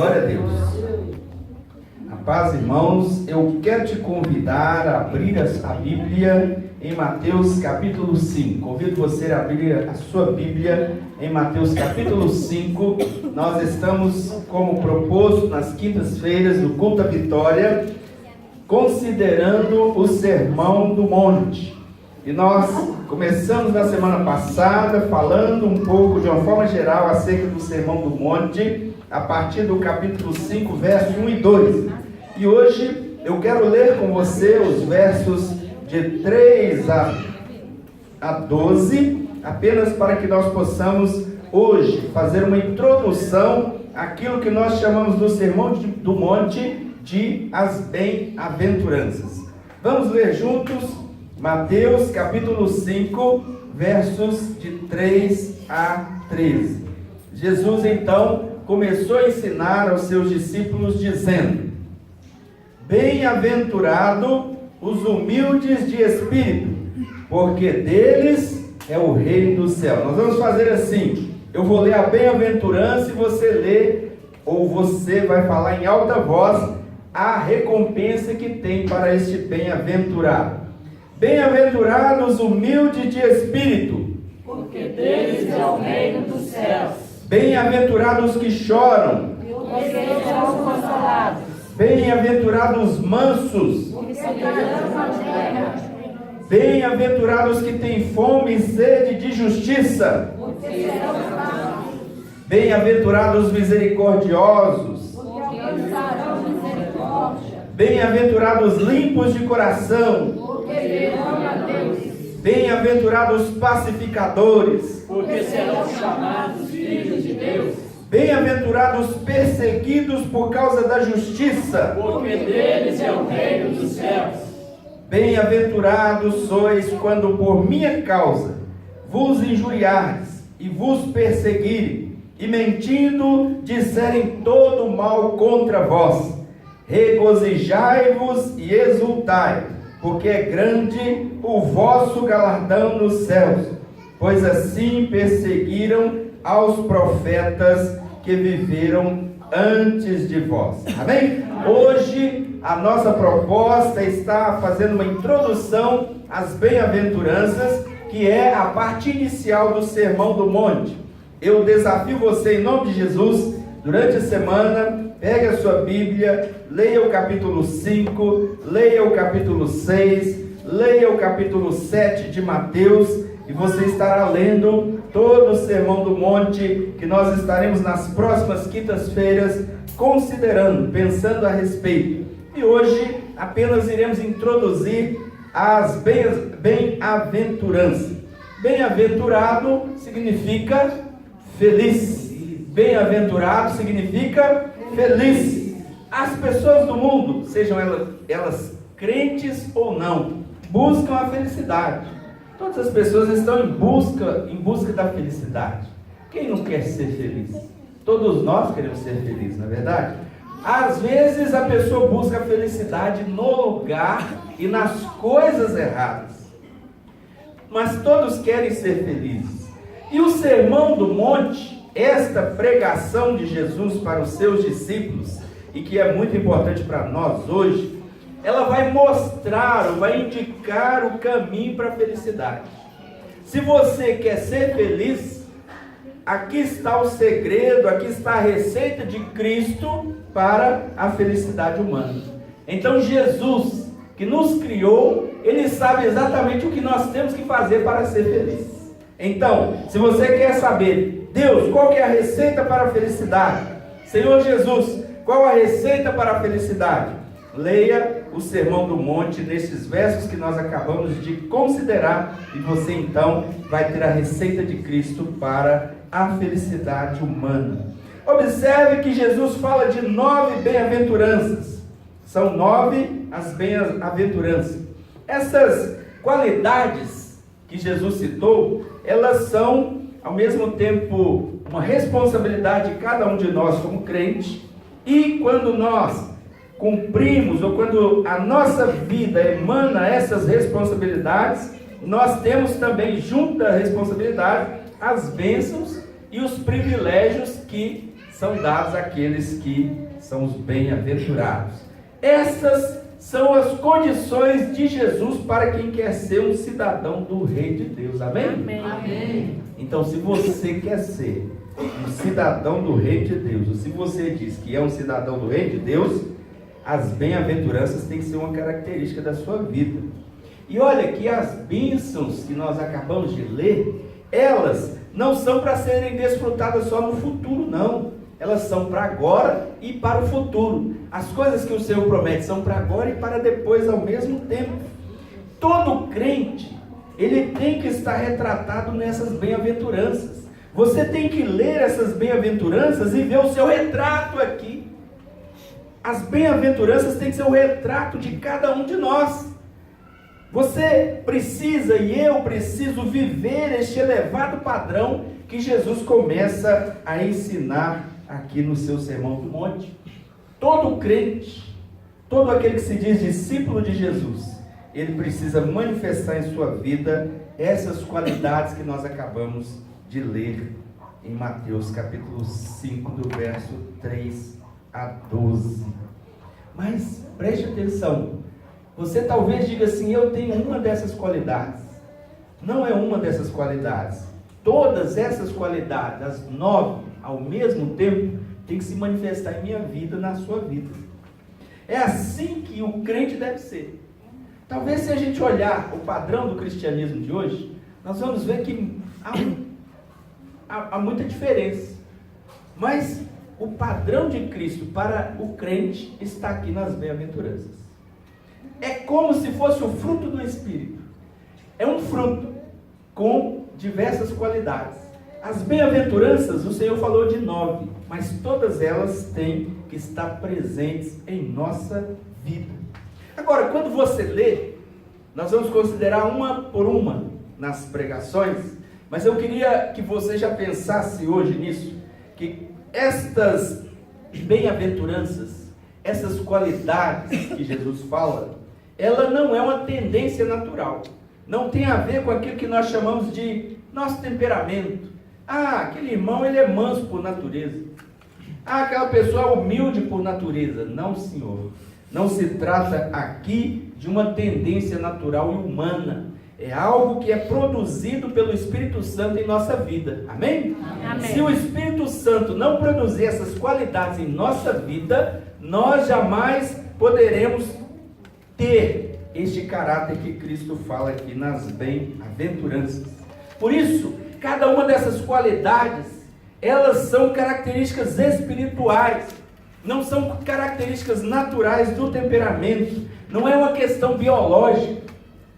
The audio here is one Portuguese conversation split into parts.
Glória a Deus. A paz, irmãos, eu quero te convidar a abrir a Bíblia em Mateus capítulo 5. Convido você a abrir a sua Bíblia em Mateus capítulo 5. Nós estamos, como proposto nas quintas-feiras do Culto da Vitória, considerando o Sermão do Monte. E nós começamos na semana passada falando um pouco, de uma forma geral, acerca do Sermão do Monte, a partir do capítulo 5, versos 1 e 2. E hoje eu quero ler com você os versos de 3 a 12, apenas para que nós possamos hoje fazer uma introdução àquilo que nós chamamos do Sermão do Monte de as Bem-aventuranças. Vamos ler juntos Mateus capítulo 5, versos de 3 a 13. Jesus então começou a ensinar aos seus discípulos dizendo: Bem-aventurado os humildes de espírito, porque deles é o reino do céu. Nós vamos fazer assim: eu vou ler a bem-aventurança e você lê, ou você vai falar em alta voz a recompensa que tem para este bem-aventurado. Bem-aventurados os humildes de espírito, porque deles é o reino dos céus. Bem-aventurados os que choram, porque serão consolados. Bem-aventurados os mansos, Porque serão a terra. Bem-aventurados os que têm fome e sede de justiça, Porque serão fartos. Bem-aventurados os misericordiosos, Porque alcançarão misericórdia. Bem-aventurados os limpos de coração, Porque verão a Deus. Bem-aventurados os pacificadores, Porque serão chamados filhos de Deus. Bem-aventurados os perseguidos por causa da justiça, Porque deles é o reino dos céus. Bem-aventurados sois quando por minha causa vos injuriardes e vos perseguirem, e mentindo disserem todo mal contra vós. Regozijai-vos e exultai, porque é grande o vosso galardão nos céus, pois assim perseguiram aos profetas que viveram antes de vós. Amém? Hoje a nossa proposta está fazendo uma introdução às bem-aventuranças, que é a parte inicial do Sermão do Monte. Eu desafio você, em nome de Jesus, durante a semana, pegue a sua Bíblia, leia o capítulo 5, leia o capítulo 6, leia o capítulo 7 de Mateus, e você estará lendo todo o Sermão do Monte, que nós estaremos nas próximas quintas-feiras considerando, pensando a respeito. E hoje apenas iremos introduzir as bem-aventuranças. Bem-aventurado significa feliz. Bem-aventurado significa feliz. As pessoas do mundo, sejam elas crentes ou não, buscam a felicidade. Todas as pessoas estão em busca da felicidade. Quem não quer ser feliz? Todos nós queremos ser felizes, não é verdade? Às vezes a pessoa busca a felicidade no lugar e nas coisas erradas. Mas todos querem ser felizes. E o Sermão do Monte, esta pregação de Jesus para os seus discípulos, e que é muito importante para nós hoje, ela vai mostrar, ou vai indicar o caminho para a felicidade. Se você quer ser feliz, aqui está o segredo, aqui está a receita de Cristo para a felicidade humana. Então Jesus, que nos criou, Ele sabe exatamente o que nós temos que fazer para ser feliz. Então, se você quer saber, Deus, qual que é a receita para a felicidade? Senhor Jesus, qual a receita para a felicidade? Leia o Sermão do Monte nesses versos que nós acabamos de considerar, e você então vai ter a receita de Cristo para a felicidade humana. Observe que Jesus fala de 9 bem-aventuranças. São 9 as bem-aventuranças. Essas qualidades que Jesus citou, elas são ao mesmo tempo uma responsabilidade de cada um de nós como crente, e quando nós cumprimos, ou quando a nossa vida emana essas responsabilidades, nós temos também, junto da responsabilidade, as bênçãos e os privilégios que são dados àqueles que são os bem-aventurados. Essas são as condições de Jesus para quem quer ser um cidadão do Rei de Deus. Amém? Amém. Então, se você quer ser um cidadão do Rei de Deus, ou se você diz que é um cidadão do Rei de Deus, as bem-aventuranças têm que ser uma característica da sua vida. E olha que as bênçãos que nós acabamos de ler, elas não são para serem desfrutadas só no futuro, não. Elas são para agora e para o futuro. As coisas que o Senhor promete são para agora e para depois ao mesmo tempo. Todo crente, ele tem que estar retratado nessas bem-aventuranças. Você tem que ler essas bem-aventuranças e ver o seu retrato aqui. As bem-aventuranças têm que ser o retrato de cada um de nós. Você precisa e eu preciso viver este elevado padrão que Jesus começa a ensinar aqui no seu Sermão do Monte. Todo crente, todo aquele que se diz discípulo de Jesus, ele precisa manifestar em sua vida essas qualidades que nós acabamos de ler em Mateus capítulo 5, do verso 3 a 12. Mas preste atenção. Você talvez diga assim: eu tenho uma dessas qualidades. Não é uma dessas qualidades. Todas essas qualidades, as 9, ao mesmo tempo, tem que se manifestar em minha vida, na sua vida. É assim que o crente deve ser. Talvez, se a gente olhar o padrão do cristianismo de hoje, nós vamos ver que há muita diferença. Mas o padrão de Cristo para o crente está aqui nas bem-aventuranças. É como se fosse o fruto do Espírito. É um fruto com diversas qualidades. As bem-aventuranças, o Senhor falou de 9, mas todas elas têm que estar presentes em nossa vida. Agora, quando você lê, nós vamos considerar uma por uma nas pregações, mas eu queria que você já pensasse hoje nisso, que estas bem-aventuranças, essas qualidades que Jesus fala, ela não é uma tendência natural. Não tem a ver com aquilo que nós chamamos de nosso temperamento. Ah, aquele irmão, ele é manso por natureza. Ah, aquela pessoa é humilde por natureza. Não, senhor. Não se trata aqui de uma tendência natural e humana. É algo que é produzido pelo Espírito Santo em nossa vida. Amém? Amém. Se o Espírito Santo não produzir essas qualidades em nossa vida, nós jamais poderemos ter este caráter que Cristo fala aqui nas bem-aventuranças. Por isso, cada uma dessas qualidades, elas são características espirituais, não são características naturais do temperamento, não é uma questão biológica,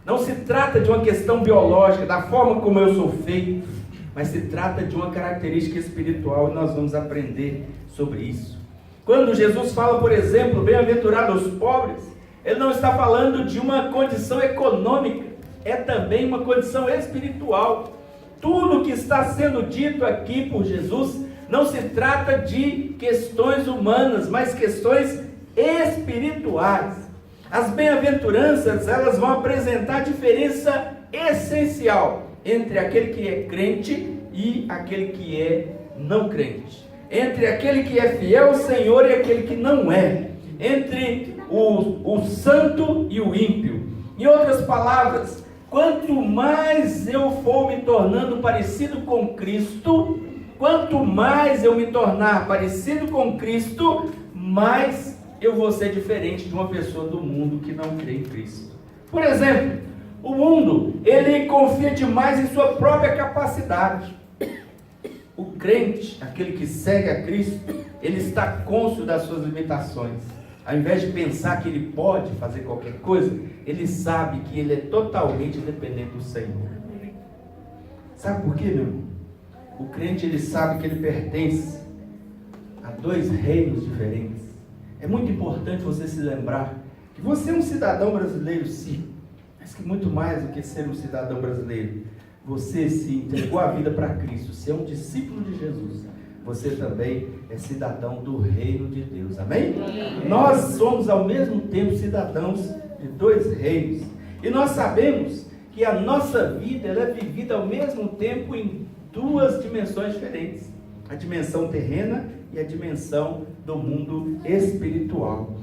não se trata de uma questão biológica, da forma como eu sou feito, mas se trata de uma característica espiritual e nós vamos aprender sobre isso. Quando Jesus fala, por exemplo, bem-aventurado os pobres, ele não está falando de uma condição econômica, é também uma condição espiritual. Tudo que está sendo dito aqui por Jesus não se trata de questões humanas, mas questões espirituais. As bem-aventuranças, elas vão apresentar a diferença essencial entre aquele que é crente e aquele que é não crente. Entre aquele que é fiel ao Senhor e aquele que não é. Entre o santo e o ímpio. Em outras palavras, quanto mais eu for me tornando parecido com Cristo, quanto mais eu me tornar parecido com Cristo, mais eu vou ser diferente de uma pessoa do mundo que não crê em Cristo. Por exemplo, o mundo, ele confia demais em sua própria capacidade. O crente, aquele que segue a Cristo, ele está cônscio das suas limitações. Ao invés de pensar que ele pode fazer qualquer coisa, ele sabe que ele é totalmente dependente do Senhor. Sabe por quê, meu irmão? O crente, ele sabe que ele pertence a 2 reinos diferentes. É muito importante você se lembrar que você é um cidadão brasileiro, sim, mas que muito mais do que ser um cidadão brasileiro, você se entregou a vida para Cristo, você é um discípulo de Jesus. Você também é cidadão do reino de Deus, amém? Amém? Nós somos ao mesmo tempo cidadãos de 2 reinos, e nós sabemos que a nossa vida, ela é vivida ao mesmo tempo em 2 dimensões diferentes, a dimensão terrena e a dimensão do mundo espiritual.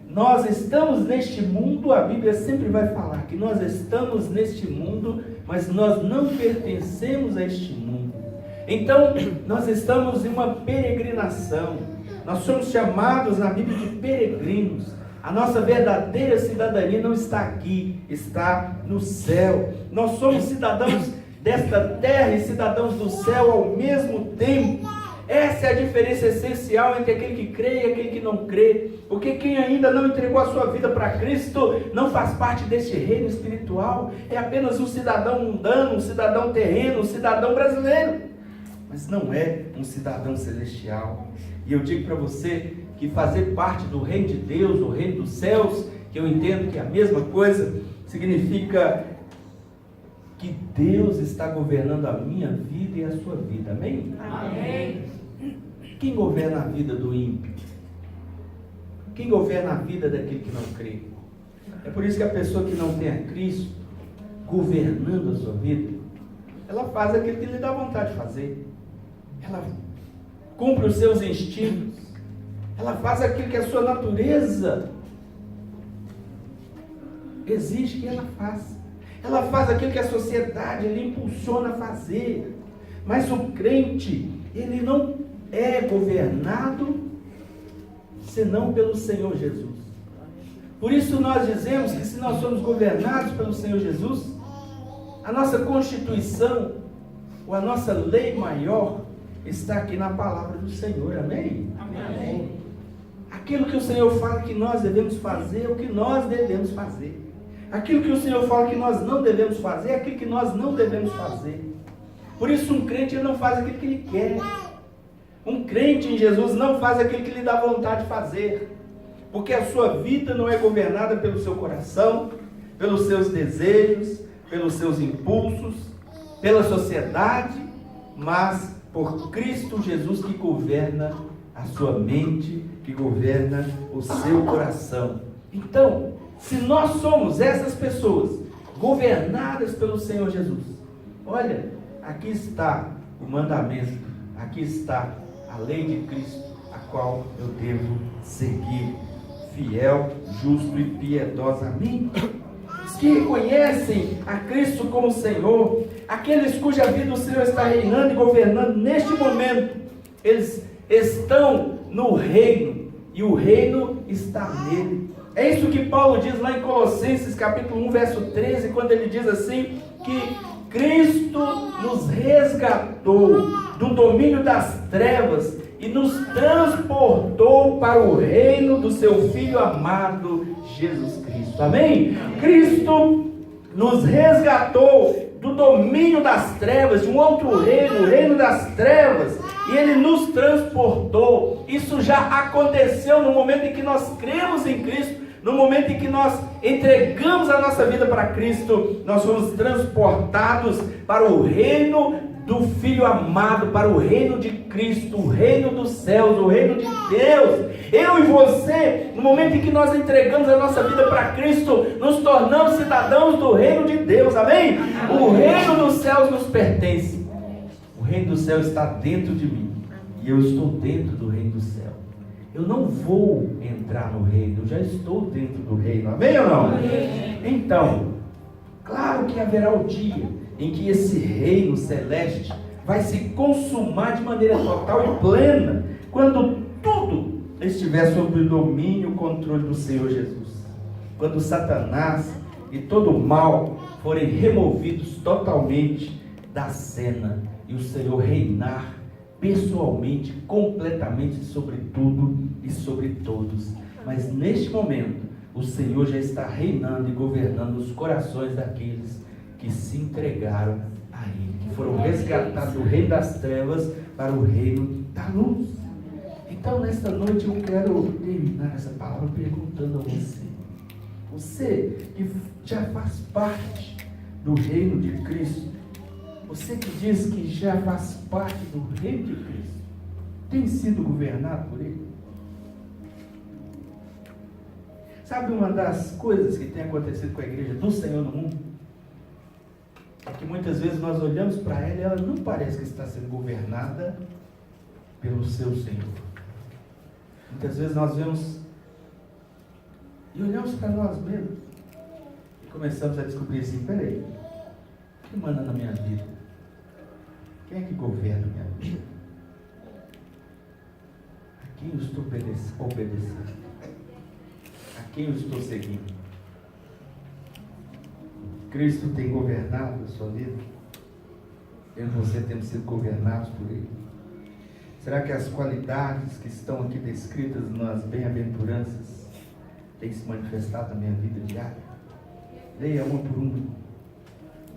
Nós estamos neste mundo, a Bíblia sempre vai falar que nós estamos neste mundo, mas nós não pertencemos a este mundo. Então, nós estamos em uma peregrinação. Nós somos chamados na Bíblia de peregrinos. A nossa verdadeira cidadania não está aqui, está no céu. Nós somos cidadãos desta terra e cidadãos do céu ao mesmo tempo. Essa é a diferença essencial entre aquele que crê e aquele que não crê. Porque quem ainda não entregou a sua vida para Cristo não faz parte deste reino espiritual. É apenas um cidadão mundano, um cidadão terreno, um cidadão brasileiro. Mas não é um cidadão celestial. E eu digo para você que fazer parte do reino de Deus, o reino dos céus, que eu entendo que é a mesma coisa, significa que Deus está governando a minha vida e a sua vida. Amém? Amém. Quem governa a vida do ímpio? Quem governa a vida daquele que não crê? É por isso que a pessoa que não tem a Cristo governando a sua vida, ela faz aquilo que lhe dá vontade de fazer. Ela cumpre os seus instintos. Ela faz aquilo que a sua natureza exige que ela faça. Ela faz aquilo que a sociedade lhe impulsiona a fazer. Mas o crente, ele não é governado senão pelo Senhor Jesus. Por isso nós dizemos que se nós somos governados pelo Senhor Jesus, a nossa Constituição, ou a nossa lei maior, está aqui na palavra do Senhor. Amém? Amém. Aquilo que o Senhor fala que nós devemos fazer, é o que nós devemos fazer. Aquilo que o Senhor fala que nós não devemos fazer, é aquilo que nós não devemos fazer. Por isso um crente ele não faz aquilo que ele quer. Um crente em Jesus não faz aquilo que lhe dá vontade de fazer. Porque a sua vida não é governada pelo seu coração, pelos seus desejos, pelos seus impulsos, pela sociedade, mas por Cristo Jesus que governa a sua mente, que governa o seu coração. Então, se nós somos essas pessoas governadas pelo Senhor Jesus, olha, aqui está o mandamento, aqui está a lei de Cristo, a qual eu devo seguir, fiel, justo e piedosamente. Os que reconhecem a Cristo como Senhor, aqueles cuja vida o Senhor está reinando e governando neste momento, eles estão no reino e o reino está nele. É isso que Paulo diz lá em Colossenses capítulo 1, verso 13, quando ele diz assim, que Cristo nos resgatou do domínio das trevas e nos transportou para o reino do seu Filho amado, Jesus Cristo. Amém? Cristo nos resgatou do domínio das trevas, de um outro reino, o reino das trevas, e Ele nos transportou. Isso já aconteceu no momento em que nós cremos em Cristo. No momento em que nós entregamos a nossa vida para Cristo, nós fomos transportados para o reino do Filho amado, para o reino de Cristo, o reino dos céus, o reino de Deus. Eu e você, no momento em que nós entregamos a nossa vida para Cristo, nos tornamos cidadãos do reino de Deus, amém? O reino dos céus nos pertence. O reino do céu está dentro de mim, e eu estou dentro do reino do céu. Eu não vou entrar no reino, eu já estou dentro do reino, amém ou não? Amém. Então, claro que haverá o dia em que esse reino celeste vai se consumar de maneira total e plena, quando tudo estiver sob o domínio e o controle do Senhor Jesus. Quando Satanás e todo o mal forem removidos totalmente da cena e o Senhor reinar pessoalmente, completamente sobre tudo e sobre todos. Mas neste momento, o Senhor já está reinando e governando os corações daqueles que se entregaram a Ele, que foram resgatados do reino das trevas para o reino da luz. Então, nesta noite, eu quero terminar essa palavra perguntando a você que já faz parte do reino de Cristo, você que diz que já faz parte do reino de Cristo, tem sido governado por Ele? Sabe uma das coisas que tem acontecido com a igreja do Senhor no mundo? É que muitas vezes nós olhamos para ela e ela não parece que está sendo governada pelo seu Senhor. Muitas vezes nós vemos e olhamos para nós mesmos e começamos a descobrir assim: peraí, o que manda na minha vida? Quem é que governa a minha vida? A quem eu estou obedecendo? A quem eu estou seguindo? Cristo tem governado a sua vida? Eu e você temos sido governados por Ele? Será que as qualidades que estão aqui descritas nas bem-aventuranças têm se manifestado na minha vida diária? Leia uma por uma.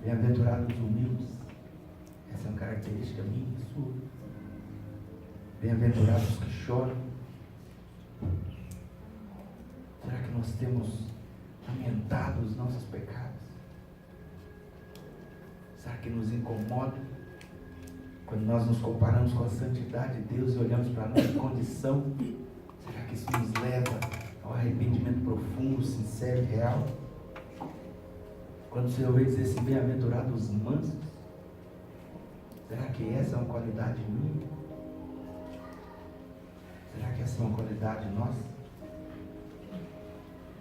Bem-aventurados os humildes. Essa é uma característica minha e sua. Bem-aventurados os que choram. Será que nós temos lamentado os nossos pecados? Será que nos incomoda quando nós nos comparamos com a santidade de Deus e olhamos para a nossa condição? Será que isso nos leva ao arrependimento profundo, sincero e real? Quando o Senhor vem dizer assim: bem-aventurados os mansos, será que essa é uma qualidade minha? Será que essa é uma qualidade nossa?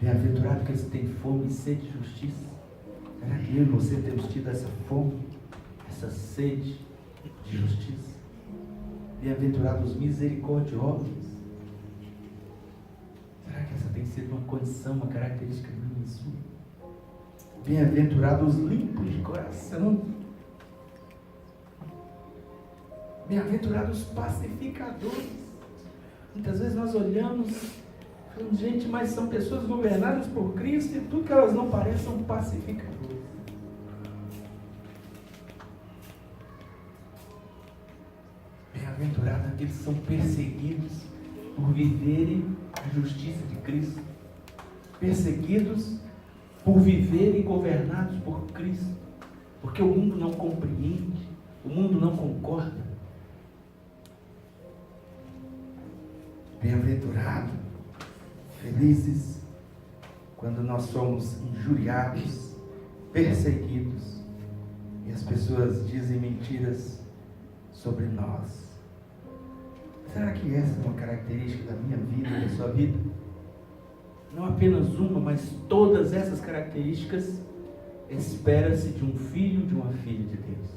Bem-aventurado que eles têm fome e sede de justiça. Será que eu e você temos tido essa fome, essa sede de justiça? Bem-aventurados os misericordiosos. Será que essa tem sido uma condição, uma característica minha e sua? Bem-aventurados os limpos de coração. Bem-aventurados os pacificadores. Muitas vezes nós olhamos, falamos: gente, mas são pessoas governadas por Cristo e tudo que elas não parecem são pacificadores. Bem-aventurados aqueles que são perseguidos por viverem a justiça de Cristo. Perseguidos por viverem governados por Cristo. Porque o mundo não compreende, o mundo não concorda. Bem-aventurado, felizes, quando nós somos injuriados, perseguidos, e as pessoas dizem mentiras sobre nós. Será que essa é uma característica da minha vida e da sua vida? Não apenas uma, mas todas essas características espera-se de um filho, de uma filha de Deus.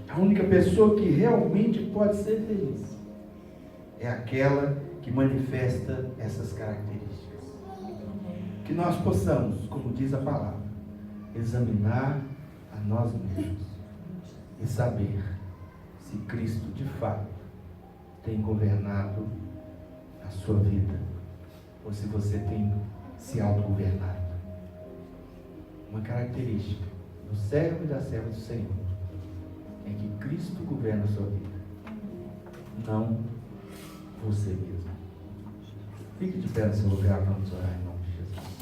A única pessoa que realmente pode ser feliz é aquela que manifesta essas características. Que nós possamos, como diz a palavra, examinar a nós mesmos e saber se Cristo de fato tem governado a sua vida ou se você tem se autogovernado. Uma característica do servo e da serva do Senhor é que Cristo governa a sua vida, não você mesmo. Fique de pé no seu lugar, vamos orar em nome.